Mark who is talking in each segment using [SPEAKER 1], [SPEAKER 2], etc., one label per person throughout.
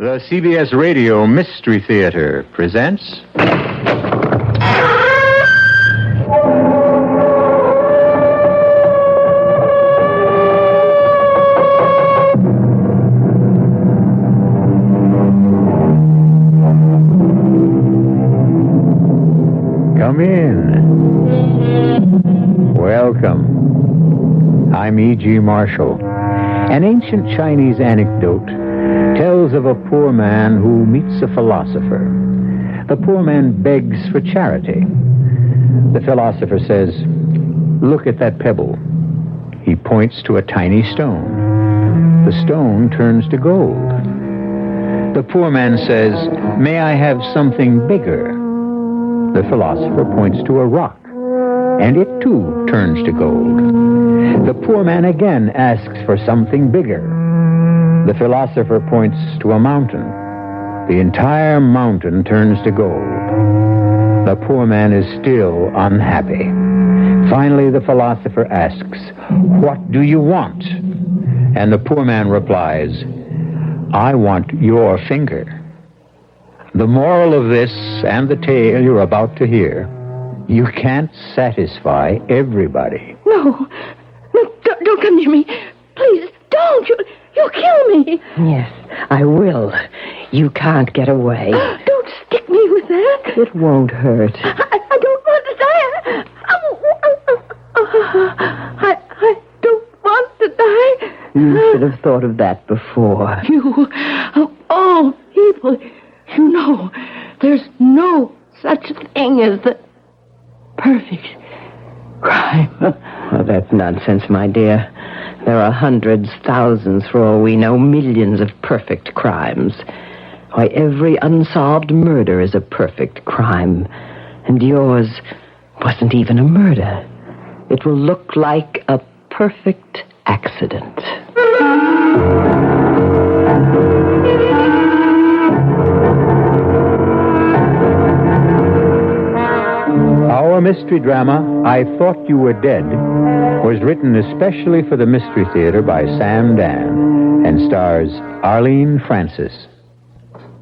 [SPEAKER 1] The CBS Radio Mystery Theater presents... Come in. Welcome. I'm E.G. Marshall. An ancient Chinese anecdote tells of a poor man who meets a philosopher. The poor man begs for charity. The philosopher says, "Look at that pebble." He points to a tiny stone. The stone turns to gold. The poor man says, "May I have something bigger?" The philosopher points to a rock, and it too turns to gold. The poor man again asks for something bigger. The philosopher points to a mountain. The entire mountain turns to gold. The poor man is still unhappy. Finally, the philosopher asks, "What do you want?" And the poor man replies, "I want your finger." The moral of this and the tale you're about to hear: you can't satisfy everybody.
[SPEAKER 2] No, don't come near me. Please, don't. You'll kill me.
[SPEAKER 3] Yes, I will. You can't get away.
[SPEAKER 2] Don't stick me with that.
[SPEAKER 3] It won't hurt.
[SPEAKER 2] I don't want to die. I don't want to die.
[SPEAKER 3] You should have thought of that before.
[SPEAKER 2] You, of all people, you know, there's no such thing as the perfect crime.
[SPEAKER 3] Well, that's nonsense, my dear. There are hundreds, thousands, for all we know, millions of perfect crimes. Why, every unsolved murder is a perfect crime. And yours wasn't even a murder. It will look like a perfect accident.
[SPEAKER 1] Our mystery drama, I Thought You Were Dead, was written especially for the Mystery Theater by Sam Dan and stars Arlene Francis.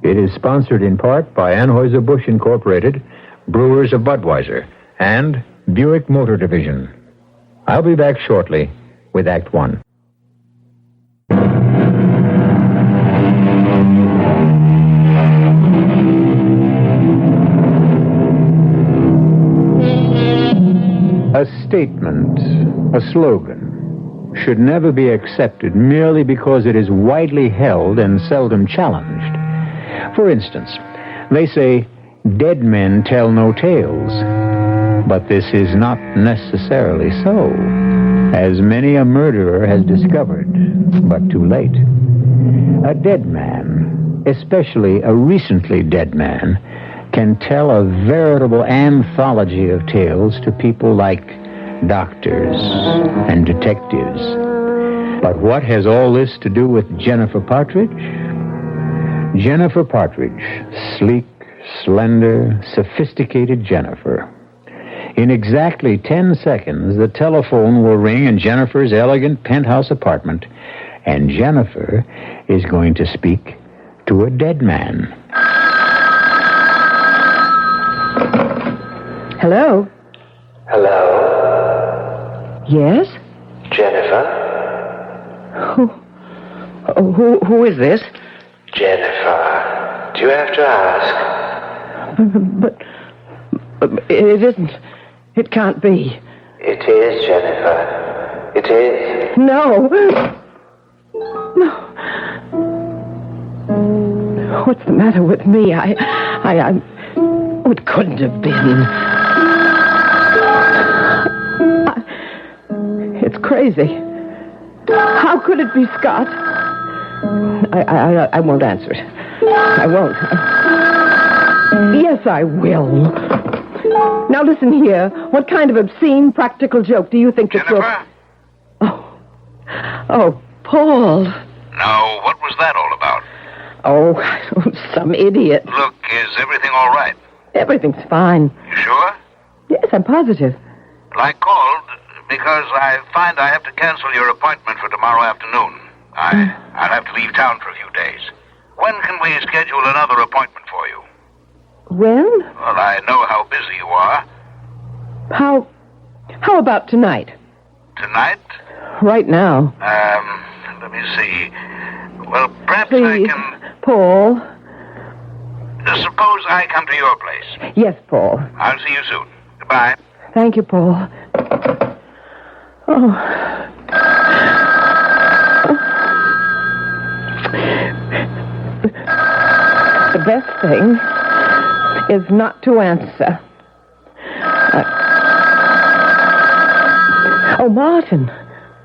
[SPEAKER 1] It is sponsored in part by Anheuser-Busch Incorporated, Brewers of Budweiser, and Buick Motor Division. I'll be back shortly with Act One. A statement, a slogan, should never be accepted merely because it is widely held and seldom challenged. For instance, they say, "Dead men tell no tales." But this is not necessarily so, as many a murderer has discovered, but too late. A dead man, especially a recently dead man, can tell a veritable anthology of tales to people like doctors and detectives. But what has all this to do with Jennifer Partridge? Jennifer Partridge, sleek, slender, sophisticated Jennifer. In exactly 10 seconds, the telephone will ring in Jennifer's elegant penthouse apartment, and Jennifer is going to speak to a dead man.
[SPEAKER 3] Hello?
[SPEAKER 4] Hello?
[SPEAKER 3] Yes?
[SPEAKER 4] Jennifer?
[SPEAKER 3] Who is this?
[SPEAKER 4] Jennifer. Do you have to ask?
[SPEAKER 3] But it isn't. It can't be.
[SPEAKER 4] It is, Jennifer. It is.
[SPEAKER 3] No. No. What's the matter with me? Oh, it couldn't have been. It's crazy. How could it be Scott? I won't answer it. I won't. Yes, I will. Now listen here. What kind of obscene practical joke do you think this will...
[SPEAKER 5] Jennifer?
[SPEAKER 3] Oh, Paul.
[SPEAKER 5] Now, what was that all about?
[SPEAKER 3] Oh, some idiot.
[SPEAKER 5] Look, is everything all right?
[SPEAKER 3] Everything's fine.
[SPEAKER 5] You sure?
[SPEAKER 3] Yes, I'm positive.
[SPEAKER 5] Well, I called because I find I have to cancel your appointment for tomorrow afternoon. I'll have to leave town for a few days. When can we schedule another appointment for you?
[SPEAKER 3] When?
[SPEAKER 5] Well, I know how busy you are.
[SPEAKER 3] How about tonight?
[SPEAKER 5] Tonight?
[SPEAKER 3] Right now.
[SPEAKER 5] Let me see. Well, perhaps
[SPEAKER 3] Please,
[SPEAKER 5] I can...
[SPEAKER 3] Paul.
[SPEAKER 5] Suppose I come to your place.
[SPEAKER 3] Yes, Paul.
[SPEAKER 5] I'll see you soon. Goodbye.
[SPEAKER 3] Thank you, Paul. Oh. The best thing is not to answer. Oh, Martin.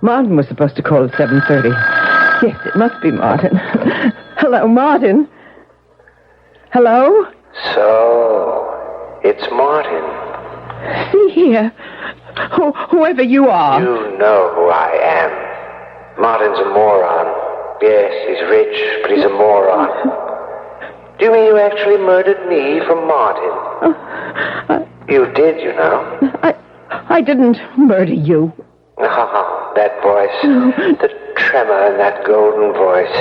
[SPEAKER 3] Martin was supposed to call at 7:30. Yes, it must be Martin. Hello, Martin. Hello?
[SPEAKER 4] So, it's Martin.
[SPEAKER 3] See here. Whoever you are.
[SPEAKER 4] You know who I am. Martin's a moron. Yes, he's rich, but he's a moron. Do you mean you actually murdered me for Martin? You did, you know.
[SPEAKER 3] I didn't murder you.
[SPEAKER 4] Oh, that voice. The tremor in that golden voice.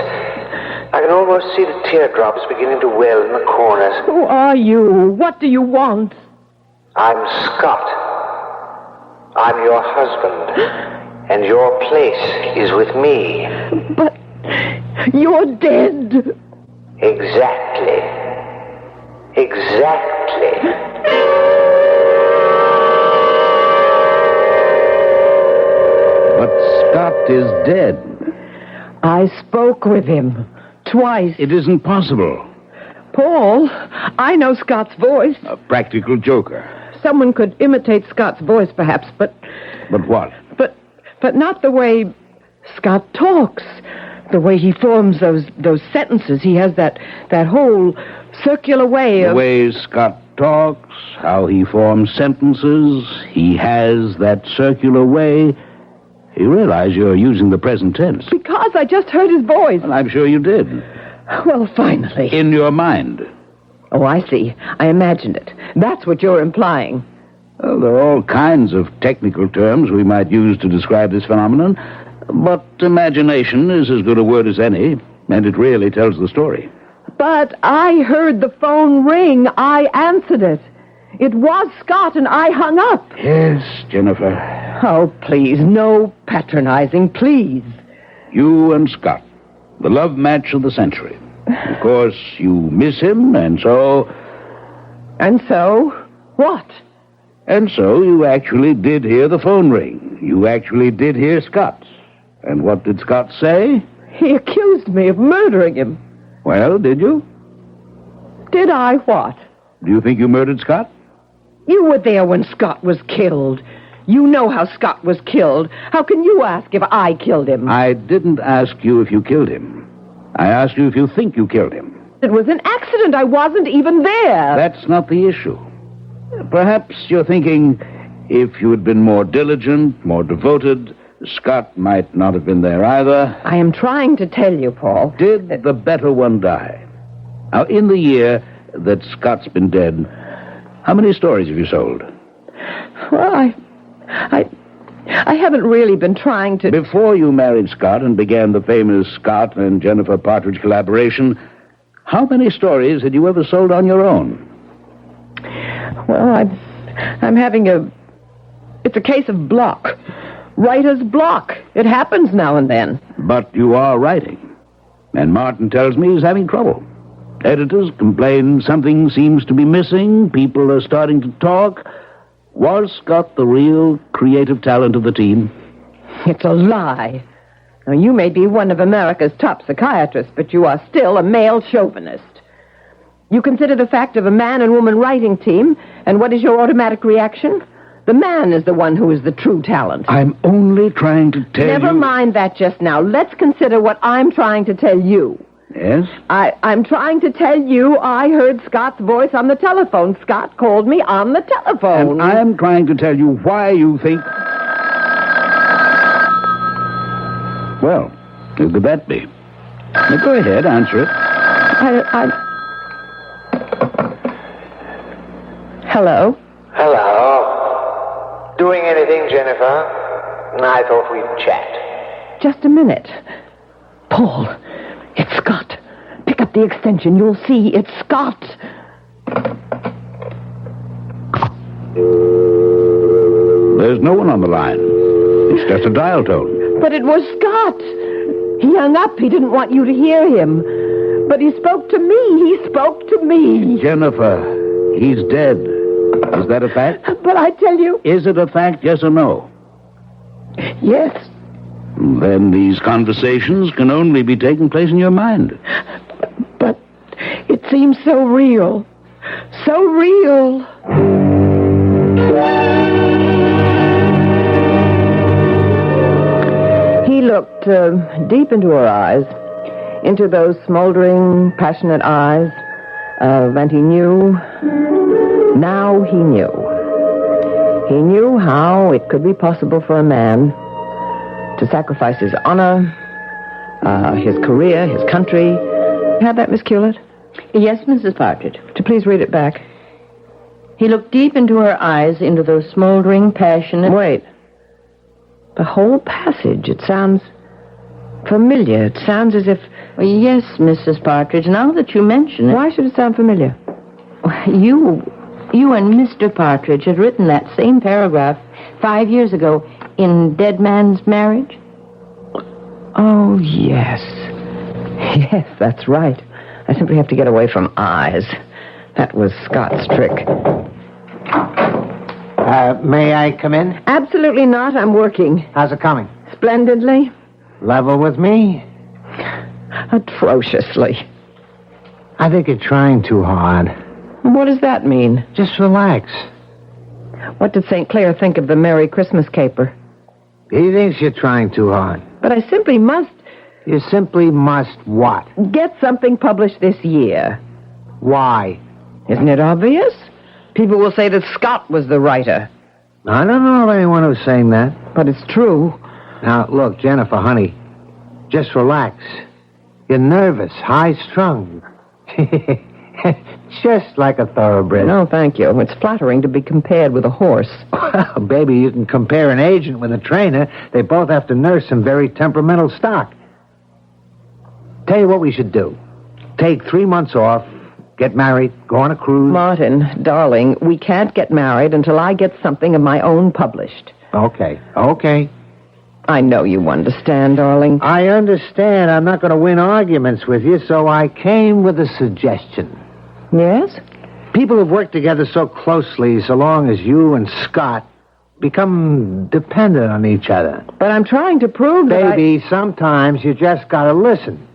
[SPEAKER 4] I can almost see the teardrops beginning to well in the corners.
[SPEAKER 3] Who are you? What do you want?
[SPEAKER 4] I'm Scott. I'm your husband. And your place is with me.
[SPEAKER 3] But you're dead.
[SPEAKER 4] Exactly.
[SPEAKER 6] But Scott is dead.
[SPEAKER 3] I spoke with him twice.
[SPEAKER 6] It isn't possible.
[SPEAKER 3] Paul, I know Scott's voice.
[SPEAKER 6] A practical joker.
[SPEAKER 3] Someone could imitate Scott's voice, perhaps, but
[SPEAKER 6] But what?
[SPEAKER 3] but not the way Scott talks. The way he forms those sentences. He has that whole circular way
[SPEAKER 6] The
[SPEAKER 3] of...
[SPEAKER 6] way Scott talks, how he forms sentences, he has that circular way. You realize you're using the present tense.
[SPEAKER 3] Because I just heard his voice.
[SPEAKER 6] Well, I'm sure you did.
[SPEAKER 3] Well, finally.
[SPEAKER 6] In your mind.
[SPEAKER 3] Oh, I see. I imagined it. That's what you're implying.
[SPEAKER 6] Well, there are all kinds of technical terms we might use to describe this phenomenon, but imagination is as good a word as any, and it really tells the story.
[SPEAKER 3] But I heard the phone ring. I answered it. It was Scott, and I hung up.
[SPEAKER 6] Yes, Jennifer.
[SPEAKER 3] Oh, please, no patronizing, please.
[SPEAKER 6] You and Scott, the love match of the century. Of course, you miss him, and so...
[SPEAKER 3] And so, what?
[SPEAKER 6] And so you actually did hear the phone ring. You actually did hear Scott's. And what did Scott say?
[SPEAKER 3] He accused me of murdering him.
[SPEAKER 6] Well, did you?
[SPEAKER 3] Did I what?
[SPEAKER 6] Do you think you murdered Scott?
[SPEAKER 3] You were there when Scott was killed. You know how Scott was killed. How can you ask if I killed him?
[SPEAKER 6] I didn't ask you if you killed him. I asked you if you think you killed him.
[SPEAKER 3] It was an accident. I wasn't even there.
[SPEAKER 6] That's not the issue. Perhaps you're thinking if you had been more diligent, more devoted, Scott might not have been there either.
[SPEAKER 3] I am trying to tell you, Paul.
[SPEAKER 6] Did the better one die? Now, in the year that Scott's been dead, how many stories have you sold?
[SPEAKER 3] Well, I haven't really been trying to...
[SPEAKER 6] Before you married Scott and began the famous Scott and Jennifer Partridge collaboration, how many stories had you ever sold on your own?
[SPEAKER 3] Well, I'm having it's a case of block. Writer's block. It happens now and then.
[SPEAKER 6] But you are writing. And Martin tells me he's having trouble. Editors complain something seems to be missing. People are starting to talk. Was Scott the real creative talent of the team?
[SPEAKER 3] It's a lie. Now, you may be one of America's top psychiatrists, but you are still a male chauvinist. You consider the fact of a man and woman writing team, and what is your automatic reaction? The man is the one who is the true talent.
[SPEAKER 6] I'm only trying to tell you...
[SPEAKER 3] Never mind that just now. Let's consider what I'm trying to tell you.
[SPEAKER 6] Yes?
[SPEAKER 3] I'm trying to tell you I heard Scott's voice on the telephone. Scott called me on the telephone.
[SPEAKER 6] And I'm trying to tell you why you think... Well, who could that be? Now, go ahead, answer it.
[SPEAKER 3] Hello?
[SPEAKER 4] Hello. Doing anything, Jennifer? I thought we'd chat.
[SPEAKER 3] Just a minute. Paul, it's Scott. Pick up at the extension. You'll see. It's Scott.
[SPEAKER 6] There's no one on the line. It's just a dial tone.
[SPEAKER 3] But it was Scott. He hung up. He didn't want you to hear him. But he spoke to me. He spoke to me.
[SPEAKER 6] Jennifer, he's dead. Is that a fact?
[SPEAKER 3] But I tell you...
[SPEAKER 6] Is it a fact, yes or no?
[SPEAKER 3] Yes.
[SPEAKER 6] Then these conversations can only be taking place in your mind.
[SPEAKER 3] But it seems so real. So real. He looked deep into her eyes, into those smoldering, passionate eyes, and he knew. Now he knew. He knew how it could be possible for a man to sacrifice his honor, his career, his country. Have that, Miss Hewlett?
[SPEAKER 2] Yes, Mrs. Partridge.
[SPEAKER 3] To please read it back.
[SPEAKER 2] He looked deep into her eyes, into those smoldering, passionate...
[SPEAKER 3] Wait. The whole passage, it sounds familiar. It sounds as if...
[SPEAKER 2] Well, yes, Mrs. Partridge, now that you mention it...
[SPEAKER 3] Why should it sound familiar?
[SPEAKER 2] You and Mr. Partridge had written that same paragraph 5 years ago in Dead Man's Marriage.
[SPEAKER 3] Oh, yes. Yes, that's right. I simply have to get away from eyes. That was Scott's trick.
[SPEAKER 1] May I come in?
[SPEAKER 3] Absolutely not. I'm working.
[SPEAKER 1] How's it coming?
[SPEAKER 3] Splendidly.
[SPEAKER 1] Level with me?
[SPEAKER 3] Atrociously.
[SPEAKER 1] I think you're trying too hard.
[SPEAKER 3] What does that mean?
[SPEAKER 1] Just relax.
[SPEAKER 3] What did St. Clair think of the Merry Christmas caper?
[SPEAKER 1] He thinks you're trying too hard.
[SPEAKER 3] But I simply must...
[SPEAKER 1] You simply must what?
[SPEAKER 3] Get something published this year.
[SPEAKER 1] Why?
[SPEAKER 3] Isn't it obvious? People will say that Scott was the writer.
[SPEAKER 1] I don't know of anyone who's saying that.
[SPEAKER 3] But it's true.
[SPEAKER 1] Now, look, Jennifer, honey, just relax. You're nervous, high-strung. Just like a thoroughbred.
[SPEAKER 3] No, thank you. It's flattering to be compared with a horse.
[SPEAKER 1] Well, baby, you can compare an agent with a trainer. They both have to nurse some very temperamental stock. Tell you what we should do. Take 3 months off, get married, go on a cruise.
[SPEAKER 3] Martin, darling, we can't get married until I get something of my own published.
[SPEAKER 1] Okay.
[SPEAKER 3] I know you understand, darling.
[SPEAKER 1] I understand. I'm not going to win arguments with you, so I came with a suggestion.
[SPEAKER 3] Yes?
[SPEAKER 1] People who've worked together so closely, so long as you and Scott, become dependent on each other.
[SPEAKER 3] But I'm trying to prove that
[SPEAKER 1] Baby, sometimes you just got to listen.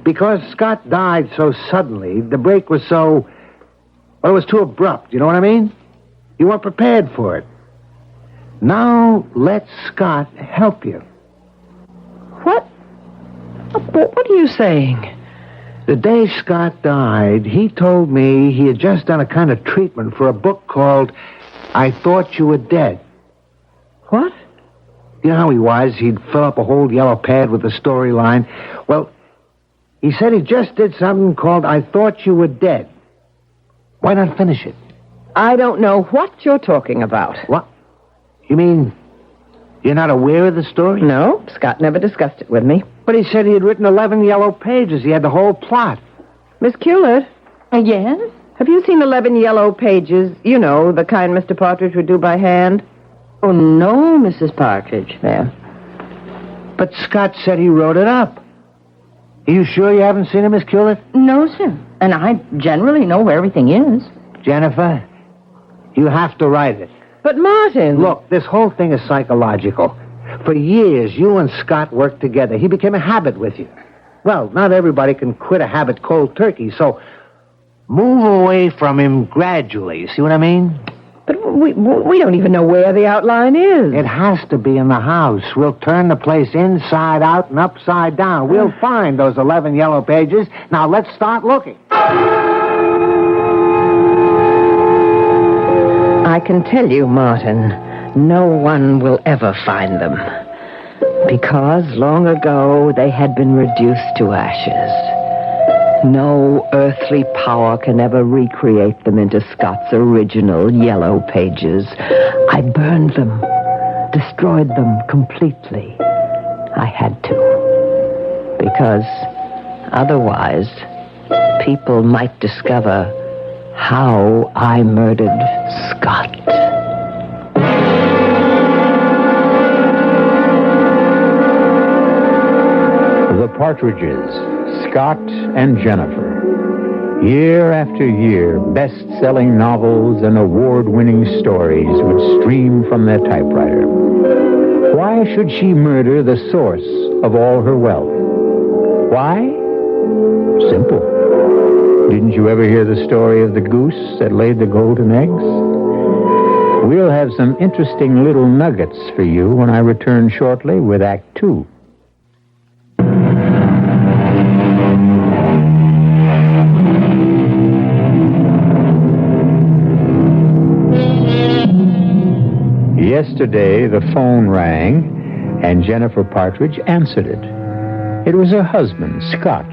[SPEAKER 1] Because Scott died so suddenly, the break was so... Well, it was too abrupt, you know what I mean? You weren't prepared for it. Now, let Scott help you.
[SPEAKER 3] What? What are you saying?
[SPEAKER 1] The day Scott died, he told me he had just done a kind of treatment for a book called I Thought You Were Dead.
[SPEAKER 3] What?
[SPEAKER 1] You know how he was? He'd fill up a whole yellow pad with the storyline. Well, he said he just did something called I Thought You Were Dead. Why not finish it?
[SPEAKER 3] I don't know what you're talking about.
[SPEAKER 1] What? You mean you're not aware of the story?
[SPEAKER 3] No, Scott never discussed it with me.
[SPEAKER 1] But he said he had written 11 yellow pages. He had the whole plot.
[SPEAKER 3] Miss Hewlett?
[SPEAKER 2] Yes?
[SPEAKER 3] Have you seen 11 yellow pages? You know, the kind Mr. Partridge would do by hand?
[SPEAKER 2] Oh, no, Mrs. Partridge.
[SPEAKER 3] There.
[SPEAKER 1] But Scott said he wrote it up. Are you sure you haven't seen it, Miss Hewlett?
[SPEAKER 2] No, sir. And I generally know where everything is.
[SPEAKER 1] Jennifer, you have to write it.
[SPEAKER 3] But Martin...
[SPEAKER 1] Look, this whole thing is psychological. For years, you and Scott worked together. He became a habit with you. Well, not everybody can quit a habit cold turkey, so move away from him gradually. See what I mean?
[SPEAKER 3] But we don't even know where the outline is.
[SPEAKER 1] It has to be in the house. We'll turn the place inside out and upside down. We'll find those 11 yellow pages. Now, let's start looking.
[SPEAKER 3] I can tell you, Martin, no one will ever find them. Because long ago they had been reduced to ashes. No earthly power can ever recreate them into Scott's original yellow pages. I burned them, destroyed them completely. I had to. Because Otherwise, people might discover how I murdered Scott.
[SPEAKER 1] The Partridges, Scott and Jennifer. Year after year, best-selling novels and award-winning stories would stream from their typewriter. Why should she murder the source of all her wealth? Why? Simple. Didn't you ever hear the story of the goose that laid the golden eggs? We'll have some interesting little nuggets for you when I return shortly with Act Two. Yesterday, the phone rang, and Jennifer Partridge answered it. It was her husband, Scott.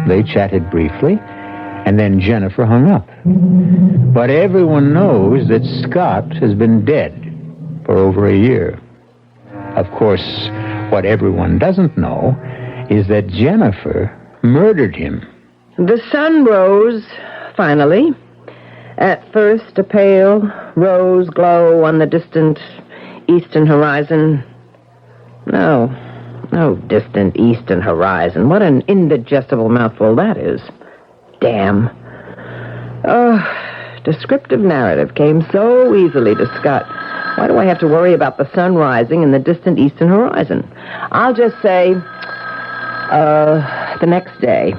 [SPEAKER 1] They chatted briefly, and then Jennifer hung up. But everyone knows that Scott has been dead for over a year. Of course, what everyone doesn't know is that Jennifer murdered him.
[SPEAKER 3] The sun rose, finally. At first, a pale rose glow on the distant eastern horizon. No distant eastern horizon. What an indigestible mouthful that is. Damn. Oh, descriptive narrative came so easily to Scott. Why do I have to worry about the sun rising in the distant eastern horizon? I'll just say, the next day.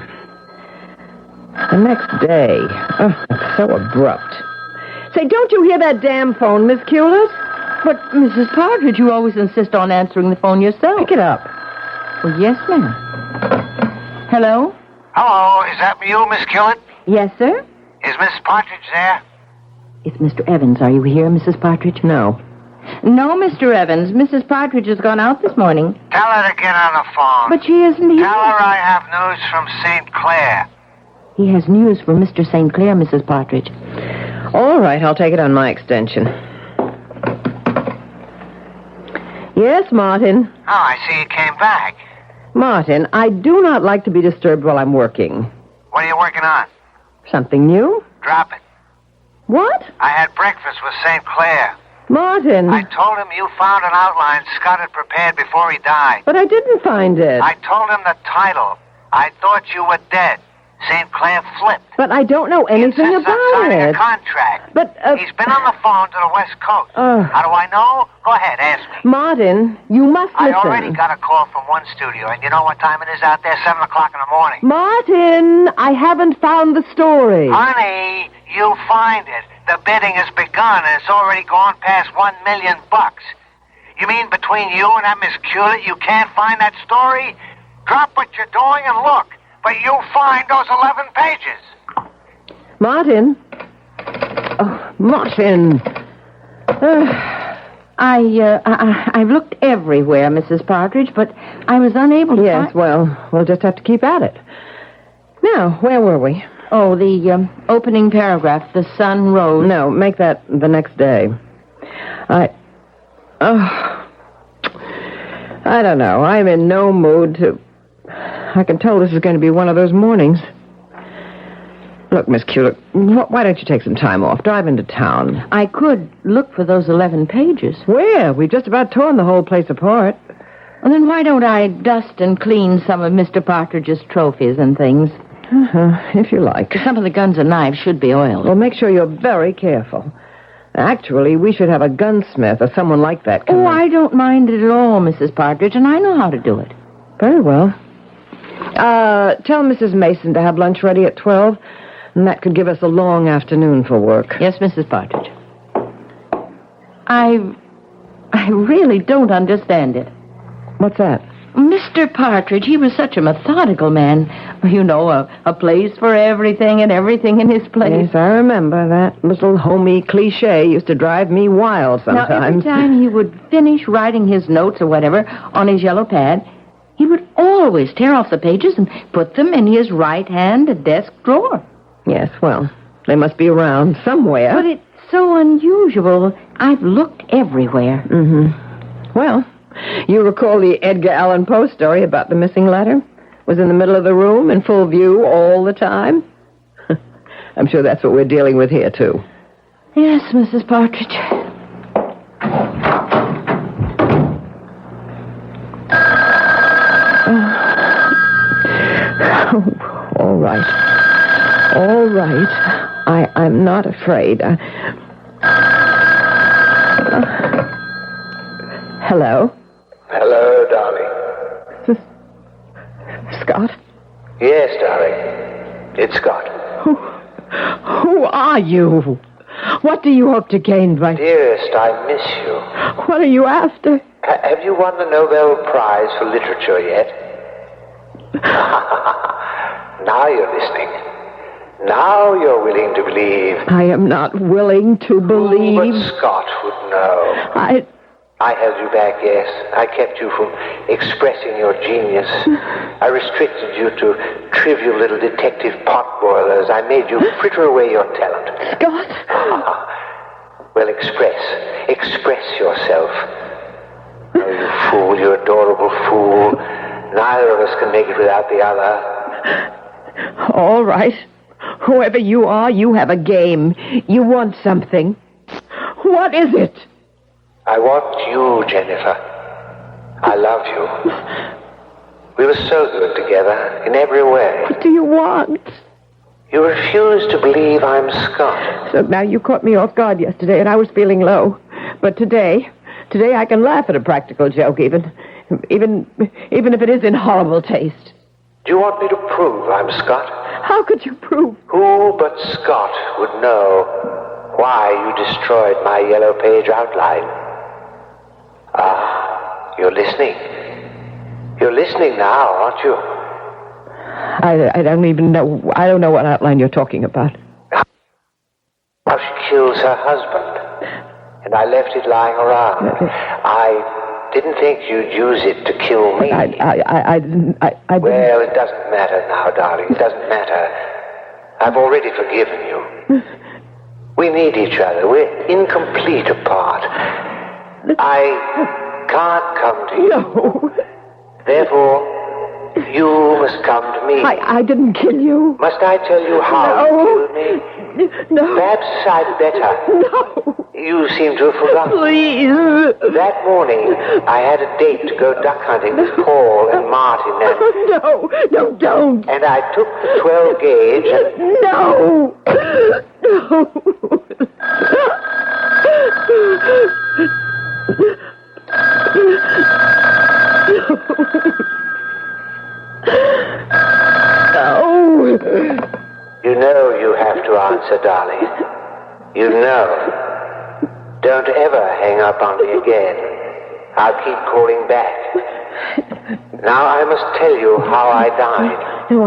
[SPEAKER 3] The next day. Oh, it's so abrupt. Say, don't you hear that damn phone, Miss Culis?
[SPEAKER 2] But, Mrs. Partridge, you always insist on answering the phone yourself.
[SPEAKER 3] Pick it up.
[SPEAKER 2] Well, yes, ma'am. Hello?
[SPEAKER 5] Hello, is that you, Miss Killitt?
[SPEAKER 2] Yes, sir?
[SPEAKER 5] Is Miss Partridge there?
[SPEAKER 2] It's Mr. Evans. Are you here, Mrs. Partridge?
[SPEAKER 3] No.
[SPEAKER 2] No, Mr. Evans. Mrs. Partridge has gone out this morning.
[SPEAKER 5] Tell her to get on the phone.
[SPEAKER 2] But she isn't here.
[SPEAKER 5] Tell her I have news from St. Clair.
[SPEAKER 2] He has news for Mr. St. Clair, Mrs. Partridge.
[SPEAKER 3] All right, I'll take it on my extension. Yes, Martin.
[SPEAKER 5] Oh, I see you came back.
[SPEAKER 3] Martin, I do not like to be disturbed while I'm working.
[SPEAKER 5] What are you working on?
[SPEAKER 3] Something new?
[SPEAKER 5] Drop it.
[SPEAKER 3] What?
[SPEAKER 5] I had breakfast with St. Clair.
[SPEAKER 3] Martin.
[SPEAKER 5] I told him you found an outline Scott had prepared before he died.
[SPEAKER 3] But I didn't find it.
[SPEAKER 5] I told him the title. I thought you were dead. St. Clair flipped.
[SPEAKER 3] But I don't know anything
[SPEAKER 5] He insists on
[SPEAKER 3] about
[SPEAKER 5] signing
[SPEAKER 3] it.
[SPEAKER 5] a contract.
[SPEAKER 3] But,
[SPEAKER 5] He's been on the phone to the West Coast. How do I know? Go ahead, ask me.
[SPEAKER 3] Martin, you must
[SPEAKER 5] I
[SPEAKER 3] listen.
[SPEAKER 5] already got a call from one studio, and you know what time it is out there? 7 o'clock in the morning.
[SPEAKER 3] Martin, I haven't found the story.
[SPEAKER 5] Honey, you find it. The bidding has begun, and it's already gone past $1 million. You mean between you and that Miss Culitt, you can't find that story? Drop what you're doing and look. But you'll find those 11 pages.
[SPEAKER 3] Martin? Oh, Martin.
[SPEAKER 2] I've looked everywhere, Mrs. Partridge, but I was unable to
[SPEAKER 3] Yes, well, we'll just have to keep at it. Now, where were we?
[SPEAKER 2] Oh, the opening paragraph, the sun rose.
[SPEAKER 3] No, make that the next day. I don't know. I'm in no mood to... I can tell this is going to be one of those mornings. Look, Miss Culitt, why don't you take some time off? Drive into town.
[SPEAKER 2] I could look for those 11 pages.
[SPEAKER 3] Where? We've just about torn the whole place apart.
[SPEAKER 2] Well, then why don't I dust and clean some of Mr. Partridge's trophies and things?
[SPEAKER 3] If you like.
[SPEAKER 2] Some of the guns and knives should be oiled.
[SPEAKER 3] Well, make sure you're very careful. Actually, we should have a gunsmith or someone like that come in.
[SPEAKER 2] I don't mind it at all, Mrs. Partridge, and I know how to do it.
[SPEAKER 3] Very well. Tell Mrs. Mason to have lunch ready at 12, and that could give us a long afternoon for work.
[SPEAKER 2] Yes, Mrs. Partridge. I really don't understand it.
[SPEAKER 3] What's that?
[SPEAKER 2] Mr. Partridge, he was such a methodical man. You know, a place for everything and everything in his place.
[SPEAKER 3] Yes, I remember. That little homey cliche used to drive me wild sometimes.
[SPEAKER 2] Now, every time he would finish writing his notes or whatever on his yellow pad, he would always tear off the pages and put them in his right-hand desk drawer.
[SPEAKER 3] Yes, well, they must be around somewhere.
[SPEAKER 2] But it's so unusual. I've looked everywhere.
[SPEAKER 3] Mm-hmm. Well, you recall the Edgar Allan Poe story about the missing letter? Was in the middle of the room, in full view all the time? I'm sure that's what we're dealing with here, too.
[SPEAKER 2] Yes, Mrs. Partridge.
[SPEAKER 3] Oh, all right. All right. I'm not afraid. Hello?
[SPEAKER 4] Hello, darling.
[SPEAKER 3] Scott?
[SPEAKER 4] Yes, darling. It's Scott.
[SPEAKER 3] Who are you? What do you hope to gain by...
[SPEAKER 4] Dearest, I miss you.
[SPEAKER 3] What are you after?
[SPEAKER 4] Have you won the Nobel Prize for Literature yet? Now you're listening. Now you're willing to believe.
[SPEAKER 3] I am not willing to believe.
[SPEAKER 4] But Scott would know. I held you back, yes. I kept you from expressing your genius. I restricted you to trivial little detective potboilers. I made you fritter away your talent.
[SPEAKER 3] Scott!
[SPEAKER 4] Well, express yourself. Oh, you fool, you adorable fool. Neither of us can make it without the other.
[SPEAKER 3] All right. Whoever you are, you have a game. You want something. What is it?
[SPEAKER 4] I want you, Jennifer. I love you. We were so good together, in every way.
[SPEAKER 3] What do you want?
[SPEAKER 4] You refuse to believe I'm Scott.
[SPEAKER 3] So now you caught me off guard yesterday, and I was feeling low. But today I can laugh at a practical joke, even if it is in horrible taste.
[SPEAKER 4] Do you want me to prove I'm Scott?
[SPEAKER 3] How could you prove?
[SPEAKER 4] Who but Scott would know why you destroyed my yellow page outline? You're listening. You're listening now, aren't you?
[SPEAKER 3] I don't even know. I don't know what outline you're talking about.
[SPEAKER 4] How she kills her husband. And I left it lying around. I didn't think you'd use it to kill me.
[SPEAKER 3] I didn't.
[SPEAKER 4] Well, it doesn't matter now, darling. It doesn't matter. I've already forgiven you. We need each other. We're incomplete apart. I can't come to you.
[SPEAKER 3] No.
[SPEAKER 4] Therefore, you must come to me.
[SPEAKER 3] I didn't kill you.
[SPEAKER 4] Must I tell you how you killed me?
[SPEAKER 3] No.
[SPEAKER 4] Perhaps I'd better.
[SPEAKER 3] No.
[SPEAKER 4] You seem to have forgotten.
[SPEAKER 3] Please.
[SPEAKER 4] That morning, I had a date to go duck hunting with Paul and Martin and...
[SPEAKER 3] No, don't.
[SPEAKER 4] And I took the 12 gauge and...
[SPEAKER 3] No.
[SPEAKER 4] You know you have to answer, darling. You know. Don't ever hang up on me again. I'll keep calling back. Now I must tell you how I died.
[SPEAKER 3] No,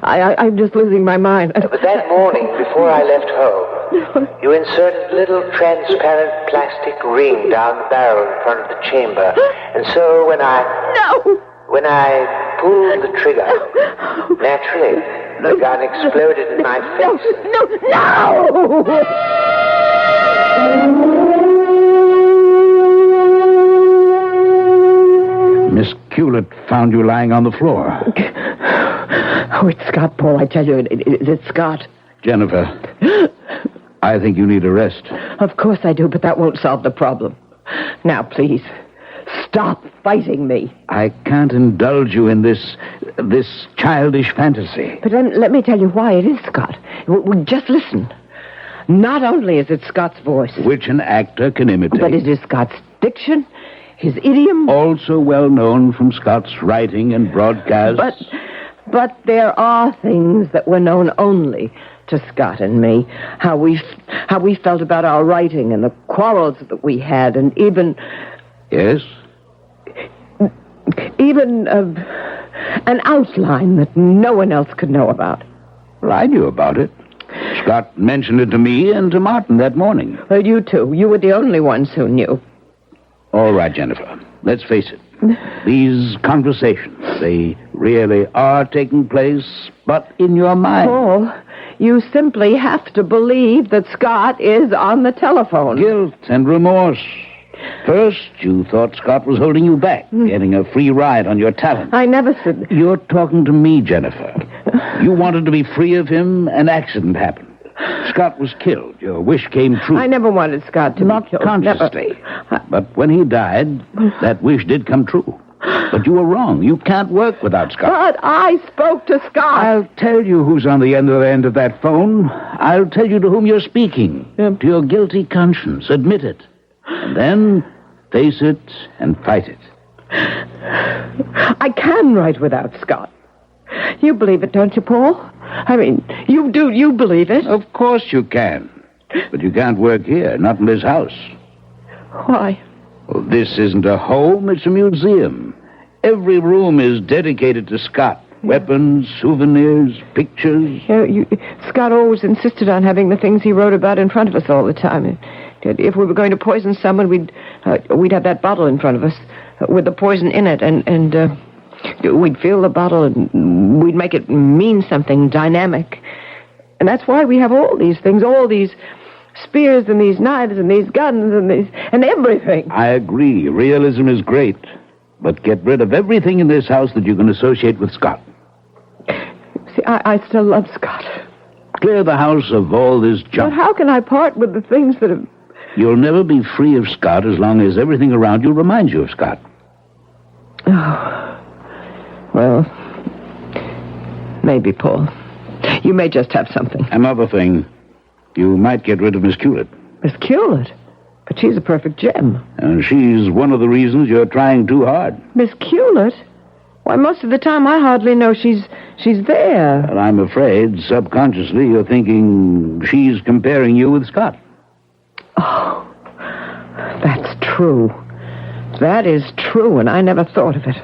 [SPEAKER 3] I'm just losing my mind.
[SPEAKER 4] But that morning, before I left home, you inserted a little transparent plastic ring down the barrel in front of the chamber. And so when I pulled the trigger, naturally, the gun exploded in my face.
[SPEAKER 3] No!
[SPEAKER 6] Miss Hewlett found you lying on the floor.
[SPEAKER 3] Oh, it's Scott, Paul. I tell you, it's Scott.
[SPEAKER 6] Jennifer, I think you need a rest.
[SPEAKER 3] Of course I do, but that won't solve the problem. Now, please, stop fighting me.
[SPEAKER 6] I can't indulge you in this childish fantasy.
[SPEAKER 3] But let me tell you why it is Scott. Just listen. Not only is it Scott's voice,
[SPEAKER 6] which an actor can imitate,
[SPEAKER 3] but it is Scott's diction, his idiom.
[SPEAKER 6] Also well known from Scott's writing and broadcasts.
[SPEAKER 3] But there are things that were known only to Scott and me. How we felt about our writing and the quarrels that we had, and even...
[SPEAKER 6] Yes?
[SPEAKER 3] Even an outline that no one else could know about.
[SPEAKER 6] Well, I knew about it. Scott mentioned it to me and to Martin that morning.
[SPEAKER 3] Well, you too. You were the only ones who knew.
[SPEAKER 6] All right, Jennifer. Let's face it. These conversations, they really are taking place, but in your mind.
[SPEAKER 3] Paul, you simply have to believe that Scott is on the telephone.
[SPEAKER 6] Guilt and remorse. First, you thought Scott was holding you back, getting a free ride on your talent.
[SPEAKER 3] I never said...
[SPEAKER 6] You're talking to me, Jennifer. You wanted to be free of him. An accident happened. Scott was killed. Your wish came true.
[SPEAKER 3] I never wanted Scott to
[SPEAKER 6] Not
[SPEAKER 3] be killed.
[SPEAKER 6] consciously. But when he died, that wish did come true. But you were wrong. You can't work without Scott.
[SPEAKER 3] But I spoke to Scott.
[SPEAKER 6] I'll tell you who's on the end of that phone. I'll tell you to whom you're speaking. To your guilty conscience. Admit it. And then face it and fight it.
[SPEAKER 3] I can write without Scott. You believe it, don't you, Paul? I mean, you do. You believe it?
[SPEAKER 6] Of course you can. But you can't work here, not in this house.
[SPEAKER 3] Why?
[SPEAKER 6] Well, this isn't a home, it's a museum. Every room is dedicated to Scott. Weapons, souvenirs, pictures.
[SPEAKER 3] Scott always insisted on having the things he wrote about in front of us all the time. If we were going to poison someone, we'd have that bottle in front of us with the poison in it, and we'd fill the bottle and we'd make it mean something dynamic. And that's why we have all these things, all these spears and these knives and these guns and everything.
[SPEAKER 6] I agree. Realism is great. But get rid of everything in this house that you can associate with Scott.
[SPEAKER 3] See, I still love Scott.
[SPEAKER 6] Clear the house of all this junk.
[SPEAKER 3] But how can I part with the things that have...
[SPEAKER 6] You'll never be free of Scott as long as everything around you reminds you of Scott.
[SPEAKER 3] Oh. Well, maybe, Paul. You may just have something.
[SPEAKER 6] Another thing. You might get rid of Miss Hewlett.
[SPEAKER 3] Miss Hewlett? But she's a perfect gem.
[SPEAKER 6] And she's one of the reasons you're trying too hard.
[SPEAKER 3] Miss Hewlett? Why, most of the time I hardly know she's there.
[SPEAKER 6] Well, I'm afraid, subconsciously, you're thinking she's comparing you with Scott.
[SPEAKER 3] Oh, that's true. That is true, and I never thought of it.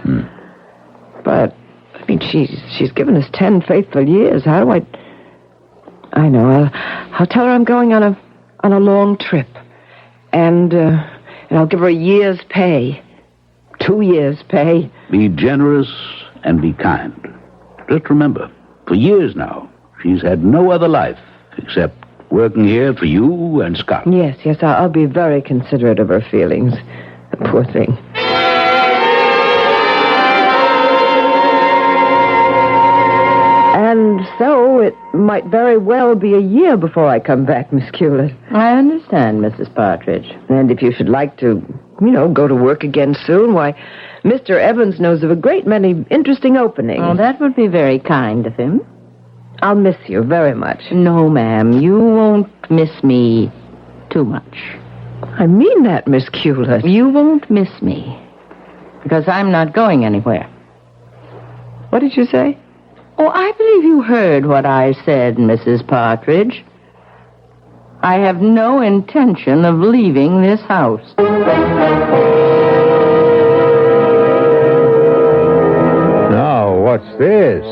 [SPEAKER 3] But, I mean, she's given us 10 faithful years. How do I know. I'll tell her I'm going on a long trip. And I'll give her a year's pay. 2 years' pay.
[SPEAKER 6] Be generous and be kind. Just remember, for years now, she's had no other life except working here for you and Scott.
[SPEAKER 3] Yes, I'll be very considerate of her feelings. The poor thing. And so it might very well be a year before I come back, Miss Hewlett.
[SPEAKER 7] I understand, Mrs. Partridge.
[SPEAKER 3] And if you should like to, go to work again soon, why, Mr. Evans knows of a great many interesting openings.
[SPEAKER 7] Oh, that would be very kind of him.
[SPEAKER 3] I'll miss you very much.
[SPEAKER 7] No, ma'am, you won't miss me too much.
[SPEAKER 3] I mean that, Miss Hewlett.
[SPEAKER 7] You won't miss me, because I'm not going anywhere.
[SPEAKER 3] What did you say?
[SPEAKER 7] Oh, I believe you heard what I said, Mrs. Partridge. I have no intention of leaving this house.
[SPEAKER 1] Now, what's this?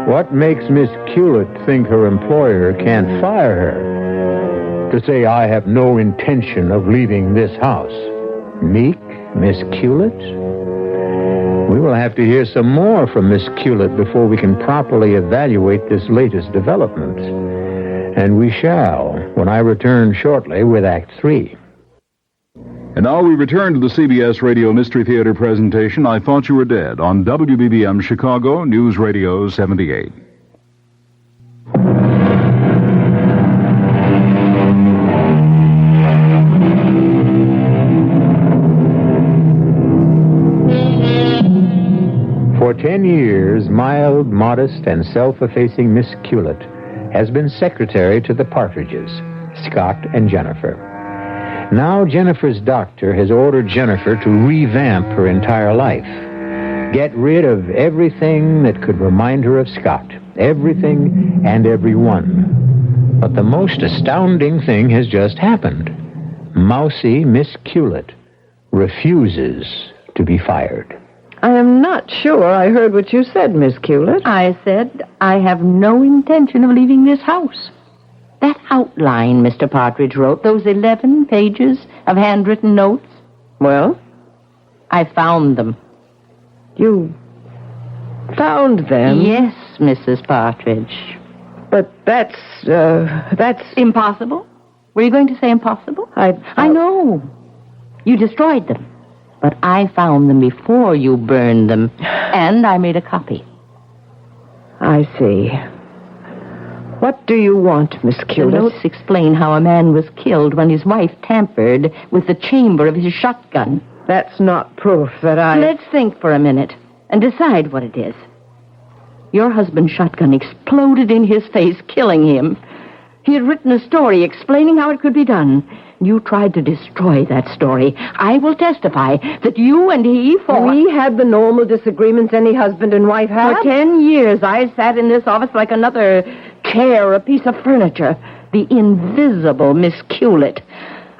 [SPEAKER 1] What makes Miss Hewlett think her employer can't fire her? To say, I have no intention of leaving this house. Meek Miss Hewlett? We will have to hear some more from Miss Hewlett before we can properly evaluate this latest development. And we shall, when I return shortly with Act 3.
[SPEAKER 8] And now we return to the CBS Radio Mystery Theater presentation, I Thought You Were Dead, on WBBM Chicago, News Radio 78.
[SPEAKER 1] For 10 years, mild, modest, and self-effacing Miss Hewlett has been secretary to the Partridges, Scott and Jennifer. Now Jennifer's doctor has ordered Jennifer to revamp her entire life. Get rid of everything that could remind her of Scott. Everything and everyone. But the most astounding thing has just happened. Mousy Miss Hewlett refuses to be fired.
[SPEAKER 3] I am not sure I heard what you said, Miss Hewlett.
[SPEAKER 7] I said I have no intention of leaving this house. That outline Mr. Partridge wrote, those 11 pages of handwritten notes.
[SPEAKER 3] Well?
[SPEAKER 7] I found them.
[SPEAKER 3] You found them?
[SPEAKER 7] Yes, Mrs. Partridge.
[SPEAKER 3] But that's
[SPEAKER 7] impossible? Were you going to say impossible? I know. You destroyed them. But I found them before you burned them, and I made a copy.
[SPEAKER 3] I see. What do you want, Miss
[SPEAKER 7] The
[SPEAKER 3] Culis?
[SPEAKER 7] notes explain how a man was killed when his wife tampered with the chamber of his shotgun.
[SPEAKER 3] That's not proof that I...
[SPEAKER 7] Let's think for a minute and decide what it is. Your husband's shotgun exploded in his face, killing him. He had written a story explaining how it could be done. You tried to destroy that story. I will testify that you and he fought.
[SPEAKER 3] We had the normal disagreements any husband and wife have.
[SPEAKER 7] For 10 years, I sat in this office like another chair, a piece of furniture. The invisible Miss Culet.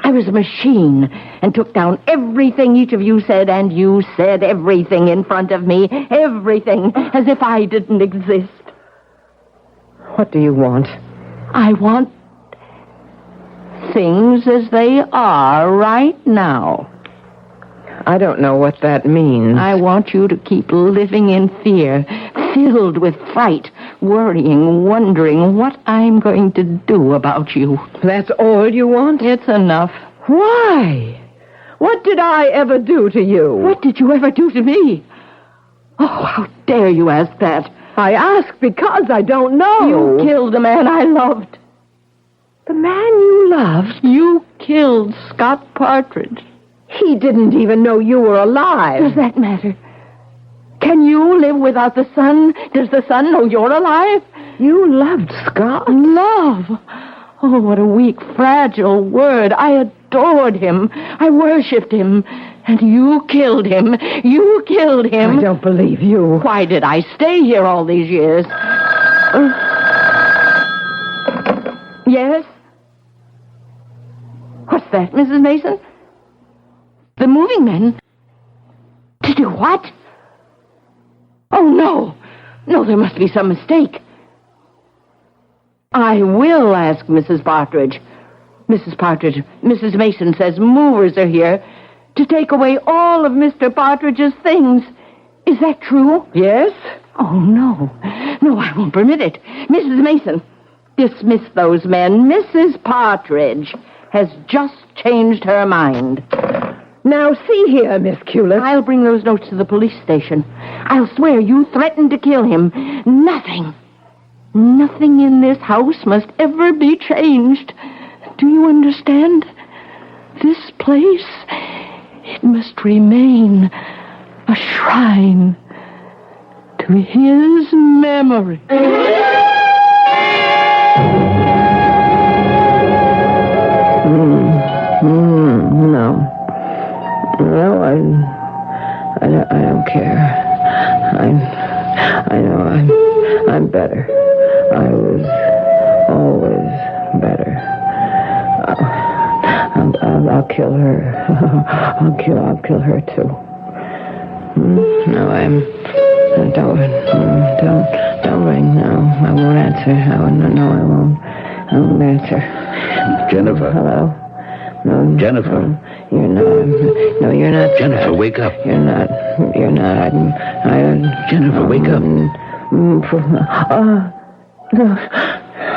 [SPEAKER 7] I was a machine and took down everything each of you said, and you said everything in front of me. Everything, as if I didn't exist.
[SPEAKER 3] What do you want?
[SPEAKER 7] I want things as they are right now.
[SPEAKER 3] I don't know what that means.
[SPEAKER 7] I want you to keep living in fear, filled with fright, worrying, wondering what I'm going to do about you.
[SPEAKER 3] That's all you want?
[SPEAKER 7] It's enough.
[SPEAKER 3] Why? What did I ever do to you?
[SPEAKER 7] What did you ever do to me? Oh, how dare you ask that?
[SPEAKER 3] I ask because I don't know.
[SPEAKER 7] You killed a man I loved.
[SPEAKER 3] The man you loved?
[SPEAKER 7] You killed Scott Partridge.
[SPEAKER 3] He didn't even know you were alive.
[SPEAKER 7] Does that matter? Can you live without the sun? Does the sun know you're alive?
[SPEAKER 3] You loved Scott?
[SPEAKER 7] Love? Oh, what a weak, fragile word. I adored him. I worshipped him. And you killed him. You killed him.
[SPEAKER 3] I don't believe you.
[SPEAKER 7] Why did I stay here all these years? Yes? What's that, Mrs. Mason? The moving men? To do what? Oh, no. No, there must be some mistake. I will ask Mrs. Partridge. Mrs. Partridge, Mrs. Mason says movers are here to take away all of Mr. Partridge's things. Is that true?
[SPEAKER 3] Yes?
[SPEAKER 7] Oh, no. No, I won't permit it. Mrs. Mason, dismiss those men. Mrs. Partridge has just changed her mind.
[SPEAKER 3] Now, see here, Miss Culis.
[SPEAKER 7] I'll bring those notes to the police station. I'll swear you threatened to kill him. Nothing in this house must ever be changed. Do you understand? This place, it must remain a shrine to his memory.
[SPEAKER 3] No. No, I don't care. I know I'm better. I was always better. I'll kill her. I'll kill her too. No, don't ring. No, I won't answer. I won't answer.
[SPEAKER 6] Jennifer.
[SPEAKER 3] Hello. No,
[SPEAKER 6] Jennifer.
[SPEAKER 3] You're not. No, you're not.
[SPEAKER 6] Jennifer, wake up.
[SPEAKER 3] You're not.
[SPEAKER 6] Jennifer, wake up.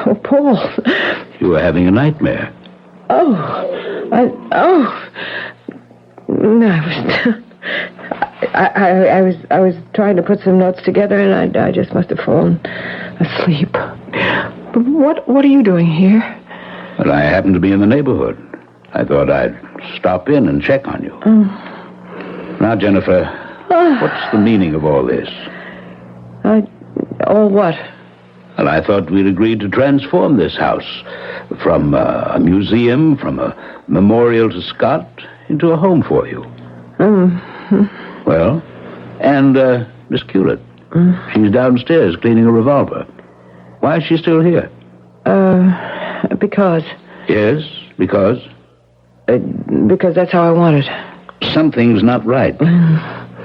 [SPEAKER 3] Oh, Paul.
[SPEAKER 6] You were having a nightmare.
[SPEAKER 3] I was trying to put some notes together, and I just must have fallen asleep. But what are you doing here?
[SPEAKER 6] Well, I happened to be in the neighborhood. I thought I'd stop in and check on you. Now, Jennifer, what's the meaning of all this?
[SPEAKER 3] All what?
[SPEAKER 6] Well, I thought we'd agreed to transform this house from a museum, from a memorial to Scott, into a home for you. Well, and Miss Culet. She's downstairs cleaning a revolver. Why is she still here?
[SPEAKER 3] Because...
[SPEAKER 6] Yes, because?
[SPEAKER 3] Because that's how I want it.
[SPEAKER 6] Something's not right.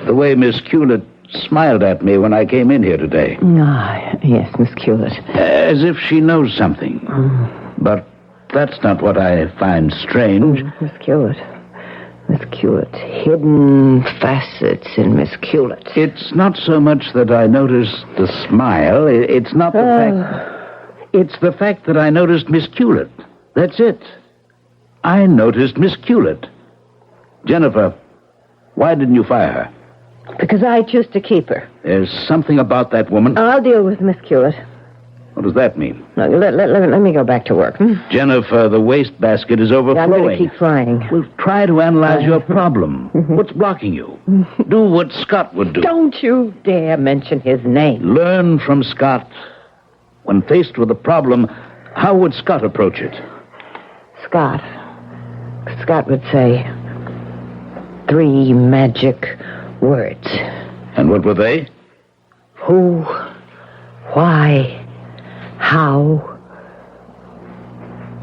[SPEAKER 6] The way Miss Culet smiled at me when I came in here today.
[SPEAKER 3] Yes, Miss Culet.
[SPEAKER 6] As if she knows something. But that's not what I find strange.
[SPEAKER 3] Miss Culet. Miss Culet. Hidden facets in Miss Culet.
[SPEAKER 6] It's not so much that I noticed the smile. It's not the fact... It's the fact that I noticed Miss Culet. That's it. I noticed Miss Culet. Jennifer, why didn't you fire her?
[SPEAKER 3] Because I choose to keep her.
[SPEAKER 6] There's something about that woman.
[SPEAKER 3] I'll deal with Miss Hewlett.
[SPEAKER 6] What does that mean?
[SPEAKER 3] Look, let me go back to work.
[SPEAKER 6] Jennifer, the wastebasket is overflowing.
[SPEAKER 3] I'm going to keep trying.
[SPEAKER 6] Well, try to analyze your problem. What's blocking you? Do what Scott would do.
[SPEAKER 3] Don't you dare mention his name.
[SPEAKER 6] Learn from Scott. When faced with a problem, how would Scott approach it?
[SPEAKER 3] Scott would say 3 magic words.
[SPEAKER 6] And what were they?
[SPEAKER 3] Who, why, how.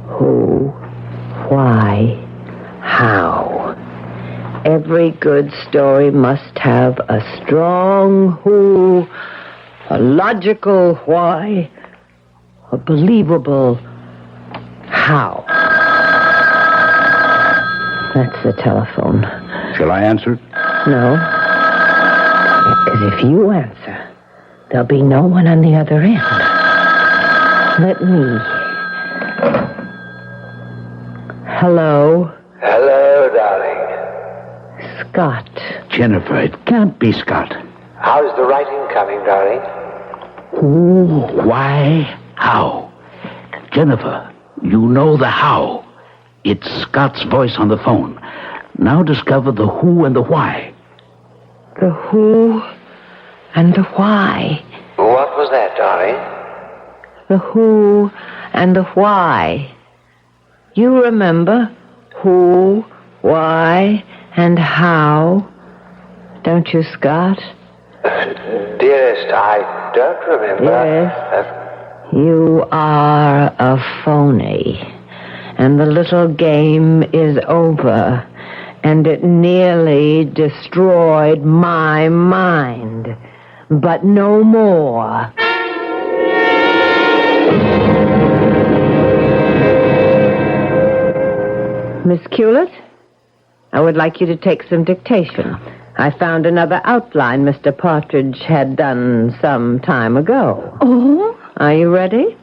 [SPEAKER 3] Who, why, how. Every good story must have a strong who, a logical why, a believable how. That's the telephone.
[SPEAKER 6] Shall I answer it?
[SPEAKER 3] No. Because if you answer, there'll be no one on the other end. Let me. Hello?
[SPEAKER 4] Hello, darling.
[SPEAKER 3] Scott.
[SPEAKER 6] Jennifer, it can't be Scott.
[SPEAKER 4] How's the writing coming, darling?
[SPEAKER 6] Who, why, how? Jennifer, you know the how. It's Scott's voice on the phone. Now discover the who and the why.
[SPEAKER 3] The who and the why.
[SPEAKER 4] What was that, darling?
[SPEAKER 3] The who and the why. You remember who, why, and how, don't you, Scott?
[SPEAKER 4] Dearest, I don't remember.
[SPEAKER 3] Yes. You are a phony. And the little game is over. And it nearly destroyed my mind. But no more. Miss Hewlett, I would like you to take some dictation. I found another outline Mr. Partridge had done some time ago.
[SPEAKER 2] Oh?
[SPEAKER 3] Are you ready?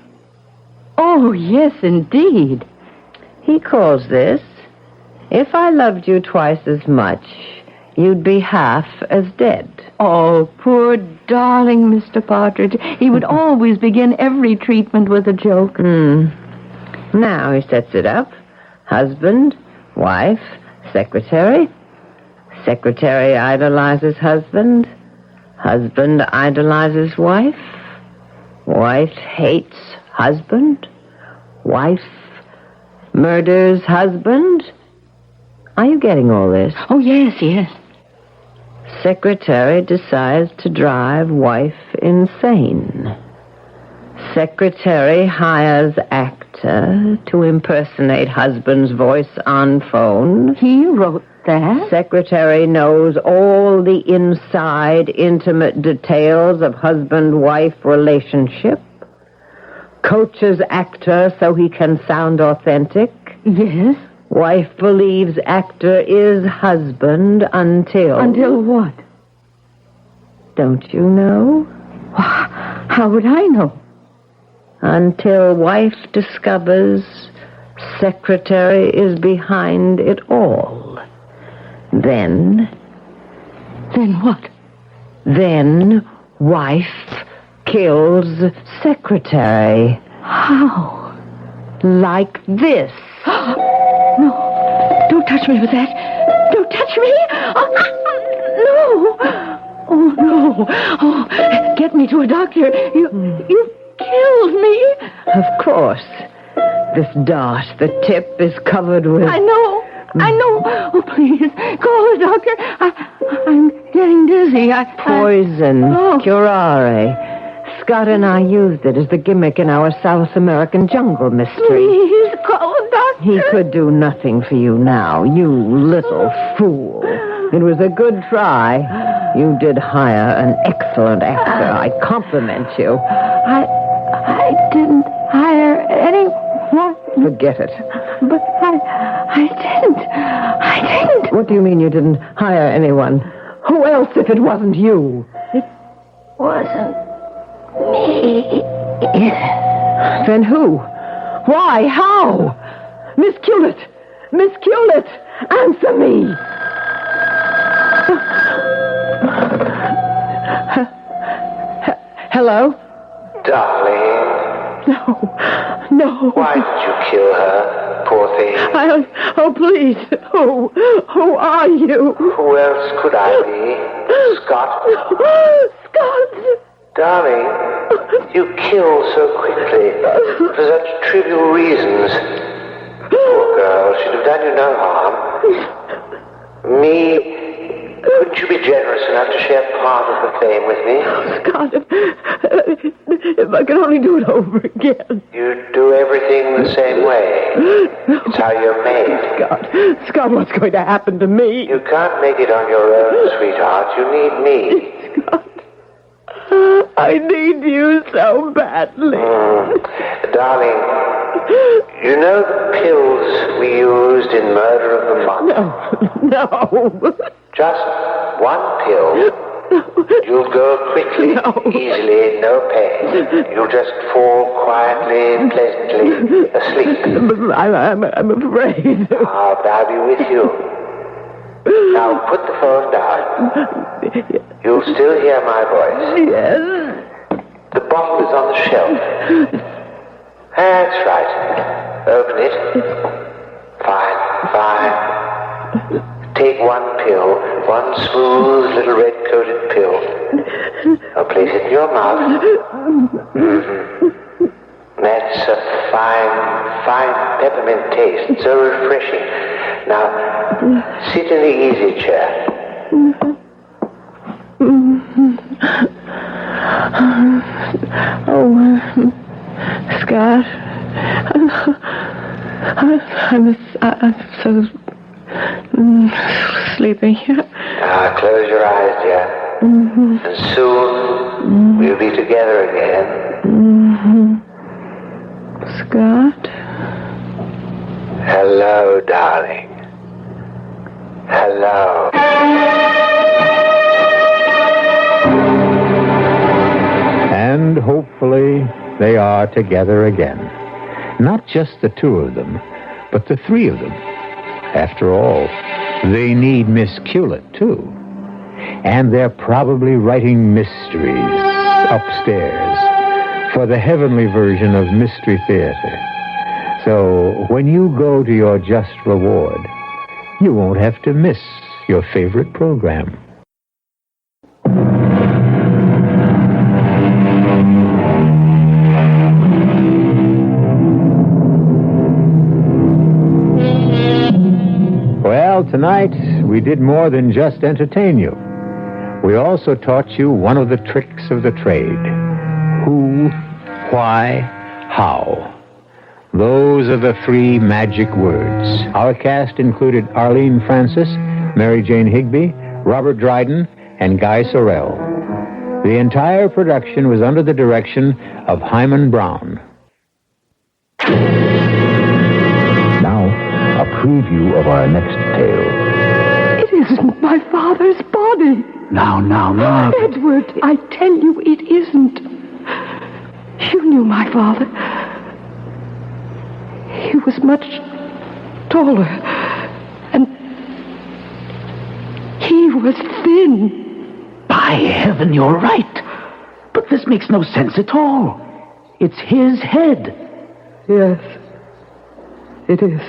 [SPEAKER 2] Oh, yes, indeed.
[SPEAKER 3] He calls this, If I loved you twice as much, you'd be half as dead.
[SPEAKER 2] Oh, poor darling Mr. Partridge. He would always begin every treatment with a joke.
[SPEAKER 3] Now he sets it up. Husband, wife, secretary. Secretary idolizes husband. Husband idolizes wife. Wife hates husband. Wife murders husband. Are you getting all this?
[SPEAKER 2] Oh, yes, yes.
[SPEAKER 3] Secretary decides to drive wife insane. Secretary hires actor to impersonate husband's voice on phone.
[SPEAKER 2] He wrote that?
[SPEAKER 3] Secretary knows all the inside, intimate details of husband-wife relationship. Coaches actor so he can sound authentic.
[SPEAKER 2] Yes.
[SPEAKER 3] Wife believes actor is husband until...
[SPEAKER 2] Until what?
[SPEAKER 3] Don't you know?
[SPEAKER 2] How would I know?
[SPEAKER 3] Until wife discovers secretary is behind it all. Then...
[SPEAKER 2] Then what?
[SPEAKER 3] Then wife kills secretary.
[SPEAKER 2] How?
[SPEAKER 3] Like this.
[SPEAKER 2] No. Don't touch me with that. Don't touch me. No. Oh, no. Oh, get me to a doctor. You killed me.
[SPEAKER 3] Of course. This dart, the tip, is covered with...
[SPEAKER 2] I know. Oh, please, call the doctor. I'm getting dizzy.
[SPEAKER 3] Poison. Curare. Scott and I used it as the gimmick in our South American jungle mystery.
[SPEAKER 2] Please, call the doctor.
[SPEAKER 3] He could do nothing for you now, you little fool. It was a good try. You did hire an excellent actor. I compliment you.
[SPEAKER 2] I didn't hire anyone.
[SPEAKER 3] Forget it.
[SPEAKER 2] But I didn't.
[SPEAKER 3] What do you mean you didn't hire anyone? Who else if it wasn't you?
[SPEAKER 2] It wasn't me.
[SPEAKER 3] Then who? Why? How? Miss Hewlett! Miss Hewlett! Answer me!
[SPEAKER 7] Hello?
[SPEAKER 4] Darling,
[SPEAKER 7] No.
[SPEAKER 4] why did you kill her, poor thing?
[SPEAKER 7] Oh, please. Who are you?
[SPEAKER 4] Who else could I be? Scott?
[SPEAKER 7] Scott!
[SPEAKER 4] Darling, you killed so quickly for such trivial reasons. Poor girl, she'd have done you no harm. Me? Couldn't you be generous enough to share part of the fame with me?
[SPEAKER 7] Scott, if I could only do it over again.
[SPEAKER 4] You do everything the same way. It's how you're made.
[SPEAKER 7] Scott, what's going to happen to me?
[SPEAKER 4] You can't make it on your own, sweetheart. You need me.
[SPEAKER 7] Scott, I need you so badly.
[SPEAKER 4] Darling, you know the pills we used in Murder of the Month?
[SPEAKER 7] No.
[SPEAKER 4] Just one pill. You'll go quickly, easily, no pain. You'll just fall quietly, pleasantly asleep.
[SPEAKER 7] I'm afraid.
[SPEAKER 4] Ah, but I'll be with you. Now put the phone down. You'll still hear my voice.
[SPEAKER 7] Yes.
[SPEAKER 4] The bottle is on the shelf. That's right. Open it. Fine. Take one pill, one smooth little red-coated pill. Now place it in your mouth. That's a fine peppermint taste, so refreshing. Now, sit in the easy chair.
[SPEAKER 7] Scott, I'm so sleepy.
[SPEAKER 4] Now, close your eyes, dear. And soon, we'll be together again.
[SPEAKER 7] Scott?
[SPEAKER 4] Hello, darling. Hello.
[SPEAKER 1] And hopefully they are together again. Not just the two of them, but the three of them. After all, they need Miss Culett, too. And they're probably writing mysteries upstairs for the heavenly version of Mystery Theater. So when you go to your just reward, you won't have to miss your favorite program. Well, tonight we did more than just entertain you. We also taught you one of the tricks of the trade. Who, why, how. Those are the three magic words. Our cast included Arlene Francis, Mary Jane Higby, Robert Dryden, and Guy Sorrell. The entire production was under the direction of Hyman Brown. Now, a preview of our next tale.
[SPEAKER 2] It isn't my father's body.
[SPEAKER 6] Now.
[SPEAKER 2] Edward, I tell you, it isn't. You knew my father. He was much taller, and he was thin.
[SPEAKER 6] By heaven, you're right. But this makes no sense at all. It's his head.
[SPEAKER 2] Yes, it is.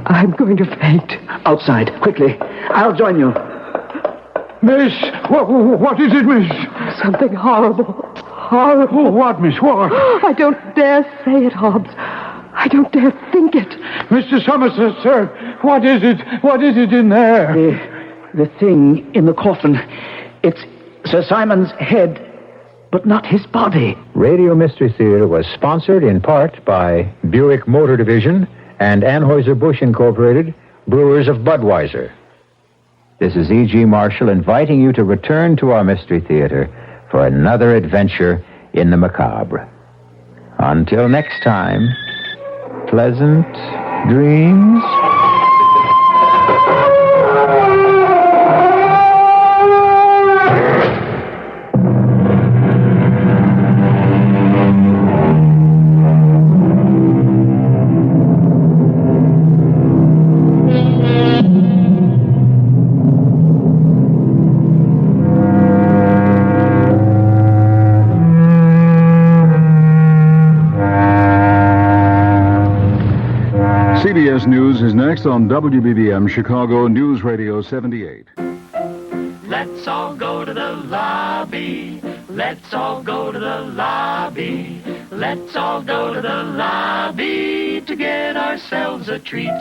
[SPEAKER 2] I'm going to faint.
[SPEAKER 6] Outside, quickly. I'll join you.
[SPEAKER 9] Miss, what is it, miss?
[SPEAKER 2] Something horrible. Horrible.
[SPEAKER 9] Oh, what, miss, what?
[SPEAKER 2] I don't dare say it, Hobbs. I don't dare think it.
[SPEAKER 9] Mr. Somerset, sir, what is it? What is it in there?
[SPEAKER 6] The thing in the coffin. It's Sir Simon's head, but not his body.
[SPEAKER 1] Radio Mystery Theater was sponsored in part by Buick Motor Division and Anheuser-Busch Incorporated, brewers of Budweiser. This is E.G. Marshall inviting you to return to our Mystery Theater for another adventure in the macabre. Until next time, pleasant dreams.
[SPEAKER 8] CBS News is next on WBBM Chicago News Radio 78.
[SPEAKER 10] Let's all go to the lobby. Let's all go to the lobby. Let's all go to the lobby to get ourselves a treat.